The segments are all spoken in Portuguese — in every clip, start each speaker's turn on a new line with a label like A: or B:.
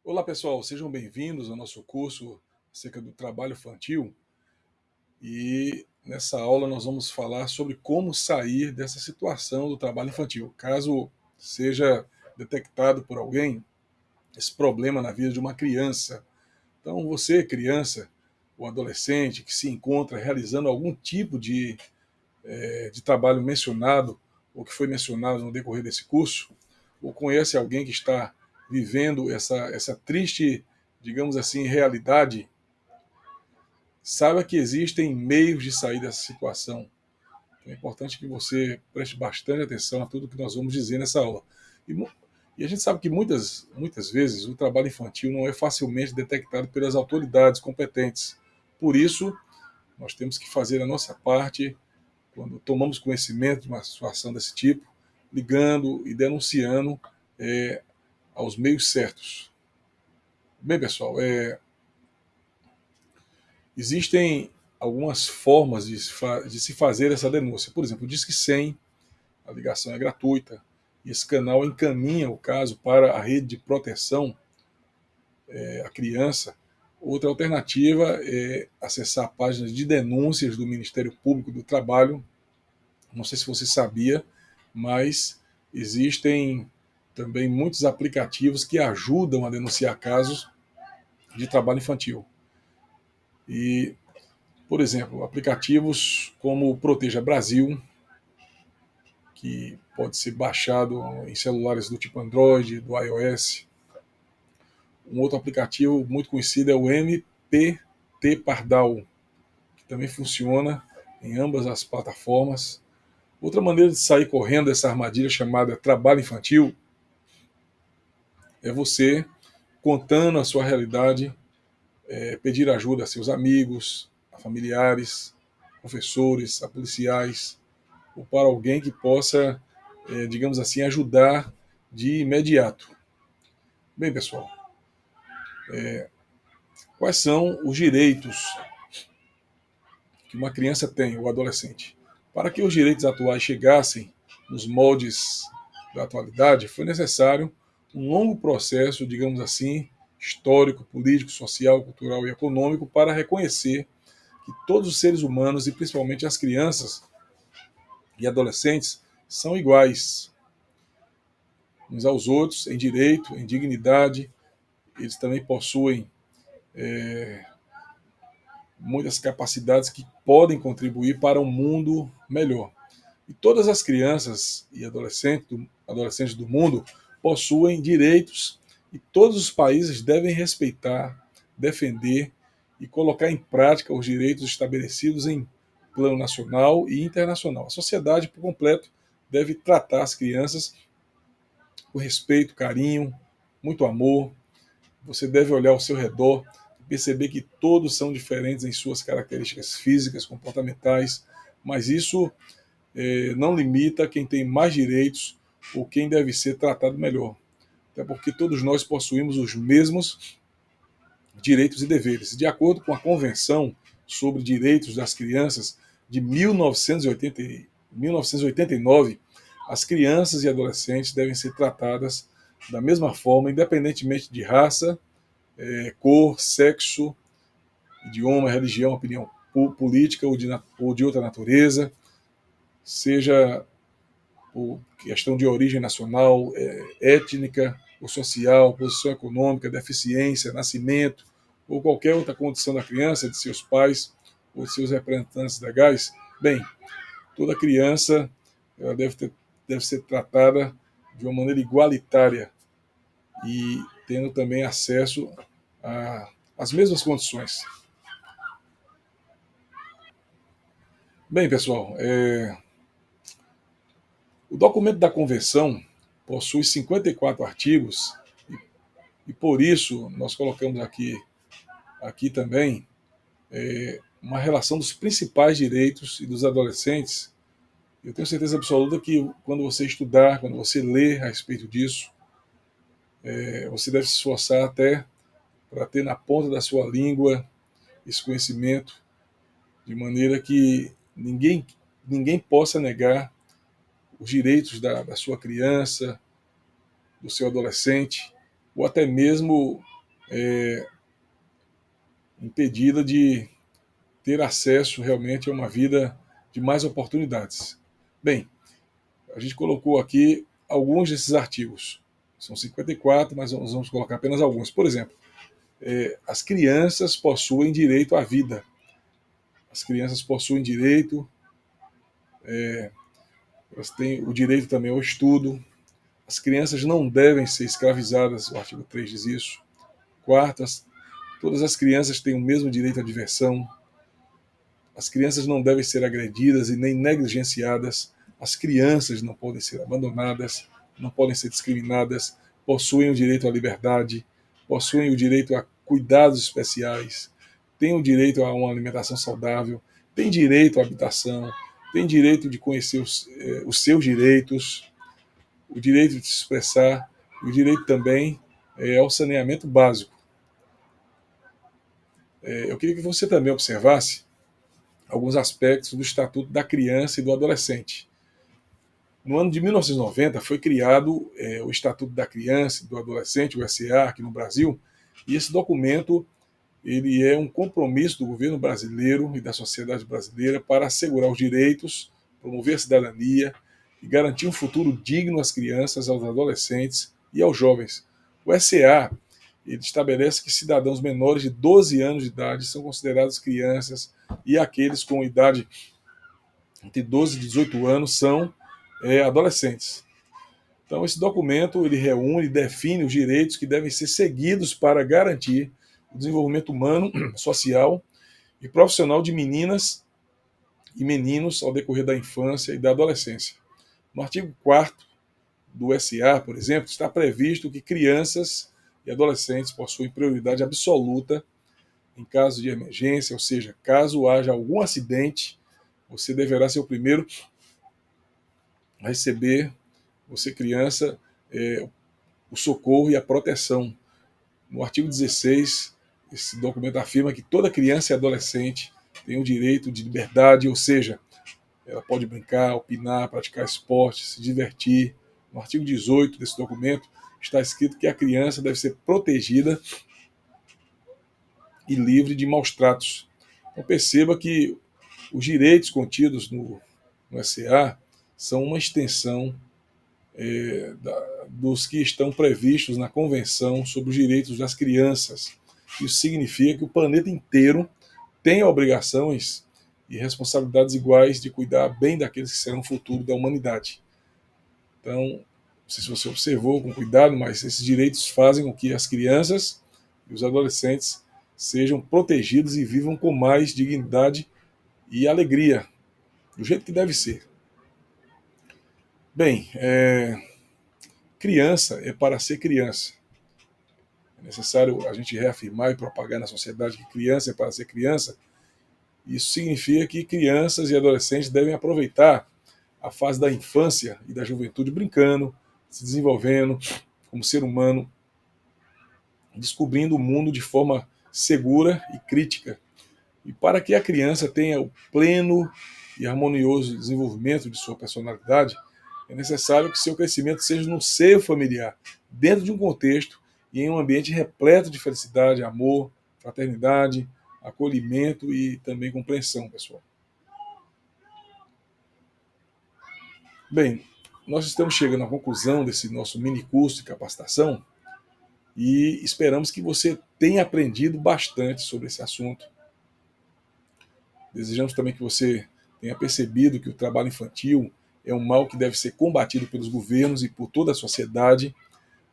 A: Olá pessoal, sejam bem-vindos ao nosso curso acerca do trabalho infantil e nessa aula nós vamos falar sobre como sair dessa situação do trabalho infantil. Caso seja detectado por alguém esse problema na vida de uma criança, então você, criança ou adolescente que se encontra realizando algum tipo de trabalho mencionado ou que foi mencionado no decorrer desse curso, ou conhece alguém que está vivendo essa triste, digamos assim, realidade, saiba que existem meios de sair dessa situação. Então é importante que você preste bastante atenção a tudo que nós vamos dizer nessa aula. E, e a gente sabe que muitas vezes o trabalho infantil não é facilmente detectado pelas autoridades competentes. Por isso, nós temos que fazer a nossa parte quando tomamos conhecimento de uma situação desse tipo, ligando e denunciando aos meios certos. Bem, pessoal, existem algumas formas de se fazer essa denúncia. Por exemplo, o Disque 100, a ligação é gratuita, e esse canal encaminha o caso para a rede de proteção à criança. Outra alternativa é acessar a página de denúncias do Ministério Público do Trabalho. Não sei se você sabia, mas existem também muitos aplicativos que ajudam a denunciar casos de trabalho infantil. E, por exemplo, aplicativos como o Proteja Brasil, que pode ser baixado em celulares do tipo Android, do iOS. Um outro aplicativo muito conhecido é o MPT Pardal, que também funciona em ambas as plataformas. Outra maneira de sair correndo dessa armadilha chamada trabalho infantil é você contando a sua realidade, pedir ajuda a seus amigos, a familiares, professores, a policiais, ou para alguém que possa, digamos assim, ajudar de imediato. Bem, pessoal, quais são os direitos que uma criança tem, ou adolescente? Para que os direitos atuais chegassem nos moldes da atualidade, foi necessário um longo processo, digamos assim, histórico, político, social, cultural e econômico para reconhecer que todos os seres humanos, e principalmente as crianças e adolescentes, são iguais uns aos outros em direito, em dignidade. Eles também possuem muitas capacidades que podem contribuir para um mundo melhor. E todas as crianças e adolescentes do mundo possuem direitos e todos os países devem respeitar, defender e colocar em prática os direitos estabelecidos em plano nacional e internacional. A sociedade, por completo, deve tratar as crianças com respeito, carinho, muito amor. Você deve olhar ao seu redor e perceber que todos são diferentes em suas características físicas, comportamentais, mas isso não limita quem tem mais direitos ou quem deve ser tratado melhor. Até porque todos nós possuímos os mesmos direitos e deveres. De acordo com a Convenção sobre Direitos das Crianças de 1989, as crianças e adolescentes devem ser tratadas da mesma forma, independentemente de raça, cor, sexo, idioma, religião, opinião política ou de outra natureza, seja por questão de origem nacional, étnica ou social, posição econômica, deficiência, nascimento ou qualquer outra condição da criança, de seus pais ou de seus representantes legais. Bem, toda criança ela deve ser tratada de uma maneira igualitária e tendo também acesso às mesmas condições. Bem, pessoal, o documento da convenção possui 54 artigos e por isso nós colocamos aqui também uma relação dos principais direitos e dos adolescentes. Eu tenho certeza absoluta que quando você estudar, quando você ler a respeito disso, você deve se esforçar até para ter na ponta da sua língua esse conhecimento, de maneira que ninguém possa negar os direitos da sua criança, do seu adolescente, ou até mesmo impedida de ter acesso realmente a uma vida de mais oportunidades. Bem, a gente colocou aqui alguns desses artigos. São 54, mas nós vamos colocar apenas alguns. Por exemplo, as crianças possuem direito à vida. As crianças possuem direito, elas têm o direito também ao estudo. As crianças não devem ser escravizadas, o artigo 3 diz isso. Quarto, todas as crianças têm o mesmo direito à diversão. As crianças não devem ser agredidas e nem negligenciadas. As crianças não podem ser abandonadas, não podem ser discriminadas, possuem o direito à liberdade, possuem o direito a cuidados especiais, têm o direito a uma alimentação saudável, têm direito à habitação, têm direito de conhecer os seus direitos, o direito de se expressar, e o direito também ao saneamento básico. Eu queria que você também observasse alguns aspectos do Estatuto da Criança e do Adolescente. No ano de 1990 foi criado o Estatuto da Criança e do Adolescente, o SA, aqui no Brasil, e esse documento ele é um compromisso do governo brasileiro e da sociedade brasileira para assegurar os direitos, promover a cidadania e garantir um futuro digno às crianças, aos adolescentes e aos jovens. O SA ele estabelece que cidadãos menores de 12 anos de idade são considerados crianças e aqueles com idade entre 12 e 18 anos são adolescentes. Então, esse documento ele reúne e define os direitos que devem ser seguidos para garantir o desenvolvimento humano, social e profissional de meninas e meninos ao decorrer da infância e da adolescência. No artigo 4º do SA, por exemplo, está previsto que crianças e adolescentes possuem prioridade absoluta em caso de emergência, ou seja, caso haja algum acidente, você deverá ser o primeiro a receber, você criança, o socorro e a proteção. No artigo 16, esse documento afirma que toda criança e adolescente tem o direito de liberdade, ou seja, ela pode brincar, opinar, praticar esporte, se divertir. No artigo 18 desse documento está escrito que a criança deve ser protegida e livre de maus tratos. Então perceba que os direitos contidos no SA são uma extensão dos que estão previstos na Convenção sobre os Direitos das Crianças. Isso significa que o planeta inteiro tem obrigações e responsabilidades iguais de cuidar bem daqueles que serão o futuro da humanidade. Então, não sei se você observou com cuidado, mas esses direitos fazem com que as crianças e os adolescentes sejam protegidos e vivam com mais dignidade e alegria, do jeito que deve ser. Bem, criança é para ser criança. É necessário a gente reafirmar e propagar na sociedade que criança é para ser criança. Isso significa que crianças e adolescentes devem aproveitar a fase da infância e da juventude brincando, se desenvolvendo como ser humano, descobrindo o mundo de forma segura e crítica. E para que a criança tenha o pleno e harmonioso desenvolvimento de sua personalidade, é necessário que seu crescimento seja no seio familiar, dentro de um contexto e em um ambiente repleto de felicidade, amor, fraternidade, acolhimento e também compreensão, pessoal. Bem, nós estamos chegando à conclusão desse nosso mini curso de capacitação e esperamos que você tenha aprendido bastante sobre esse assunto. Desejamos também que você tenha percebido que o trabalho infantil é um mal que deve ser combatido pelos governos e por toda a sociedade.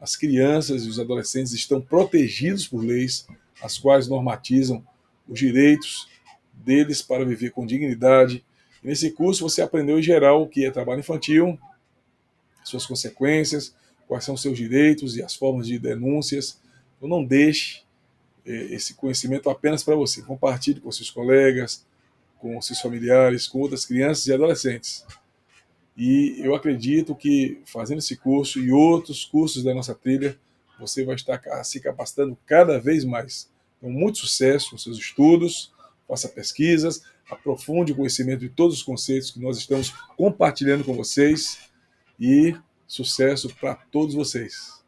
A: As crianças e os adolescentes estão protegidos por leis, as quais normatizam os direitos deles para viver com dignidade. E nesse curso você aprendeu em geral o que é trabalho infantil, suas consequências, quais são os seus direitos e as formas de denúncias. Então não deixe esse conhecimento apenas para você. Compartilhe com seus colegas, com seus familiares, com outras crianças e adolescentes. E eu acredito que fazendo esse curso e outros cursos da nossa trilha, você vai estar se capacitando cada vez mais. Então, muito sucesso nos seus estudos, faça pesquisas, aprofunde o conhecimento de todos os conceitos que nós estamos compartilhando com vocês e sucesso para todos vocês.